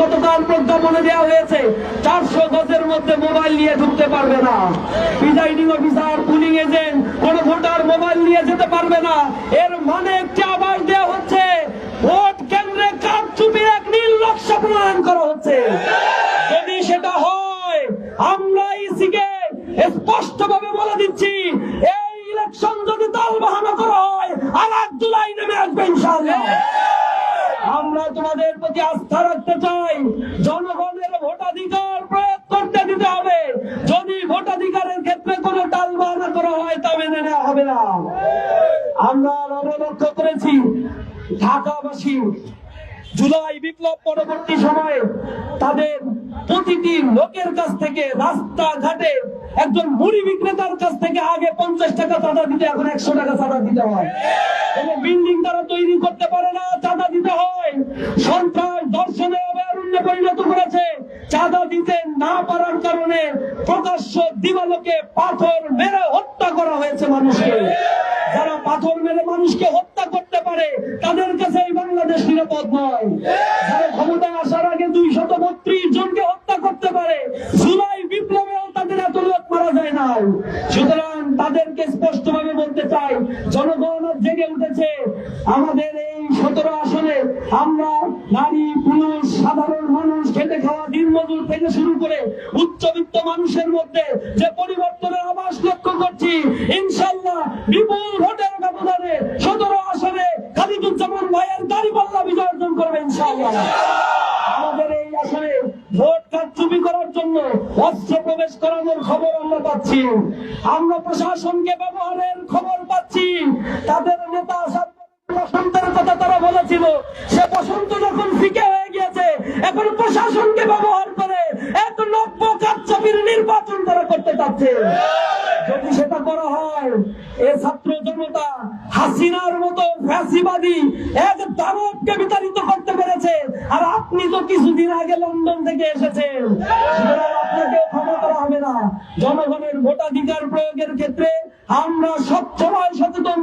গতকাল প্রজ্ঞাপনে দেওয়া হয়েছে 400 গজের মধ্যে মোবাইল নিয়ে ঢুকতে পারবে না। প্রিজাইডিং অফিসার, পুলিং এজেন্ট কোন ভোটার মোবাইল নিয়ে যেতে পারবে না। এর মানে একটি আভাস দেওয়া হচ্ছে ভোট কেন্দ্রে কারচুপির এক নীল নকশা প্রণয়ন করা হচ্ছে। যদি সেটা হয়, আমরা ইসিকে স্পষ্টভাবে বলে দিচ্ছি, এই ইলেকশন যদি তালবাহানা করা হয়, আর 8 জুলাই নেমে আসবে ইনশাআল্লাহ। আমরা তোমাদের প্রতি আস্থা রাখতে চাই, জনগণের ভোটাধিকার প্রয়োগ করতে দিতে হবে। যদি ভোটাধিকারের ক্ষেত্রে কোনো টালবাহানা করা হয়, তা মেনে নেওয়া হবে না। আমরা লক্ষ্য করেছি ঢাকাবাসী জুলাই বিপ্লব পরবর্তী সময়ে তাদের প্রতিটি লোকের কাছ থেকে, রাস্তাঘাটে একজন মুড়ি বিক্রেতার কাছ থেকে আগে 50 টাকা চাঁদা দিতে, এখন 100 টাকা চাঁদা দিতে হয়। এবং বিল্ডিং তারা তৈরি করতে পারে না, চাঁদা দিতে হয়। সন্ত্রাস ধর্ষণে অভয়ারণ্যে পরিণত করেছে। চাঁদা দিতে না পারার কারণে প্রকাশ্য দিবালোকে পাথর মেরে হত্যা করা হয়েছে মানুষকে। যারা পাথর মেরে মানুষকে হত্যা করতে পারে, তাদের কাছে এই বাংলাদেশ নিরাপদ নয়। যারা ক্ষমতায় আসার আগে 232 জনকে হত্যা করতে পারে, জুলাই বিপ্লবেও তাদের এত লোক মারা যায় না। সুতরাং তাদেরকে স্পষ্টভাবে বলতে চাই, জনগণ জেগে উঠেছে। আমাদের এই 17 আসনে আমরা নারী, পুরুষ, সাধারণ মানুষ, খেটে খাওয়া দিনমজুর থেকে শুরু করে উচ্চবিত্ত মানুষের মধ্যে যে পরিবর্তনের আভাস লক্ষ্য করছি, ইনশাআল্লাহ বিপুল ভোটের ব্যবধানে 17 আসনে খালিদুজ্জামান ভাইয়ের দাঁড়িপাল্লা বিজয় অর্জন করবে ইনশাআল্লাহ। আমাদের এই আসনে ভোট কারচুপি করার জন্য অস্ত্র প্রবেশ করানোর খবর আমরা পাচ্ছি। আমরা প্রশাসনকে ব্যবহারের খবর পাচ্ছি। তাদের নেতা বসন্তের কথা তারা বলেছিল, সে বসন্ত যখন ফিকে হয়ে গিয়েছে, এখন প্রশাসনকে ব্যবহার করে এক নব্য কারচুপির নির্বাচন তারা করতে চাচ্ছে। যদি সেটা করা হয়, এ ছাত্র জনতা হাসিনার মতো ফ্যাসিবাদী এক দানবকে বিতাড়িত করতে পেরেছে। আর আপনি তো কিছুদিন আগে লন্ডন থেকে এসেছেন, আপনাকে ক্ষমা করা হবে না। জনগণের ভোটাধিকার প্রয়োগের ক্ষেত্রে আমরা সবসময় সচেতন।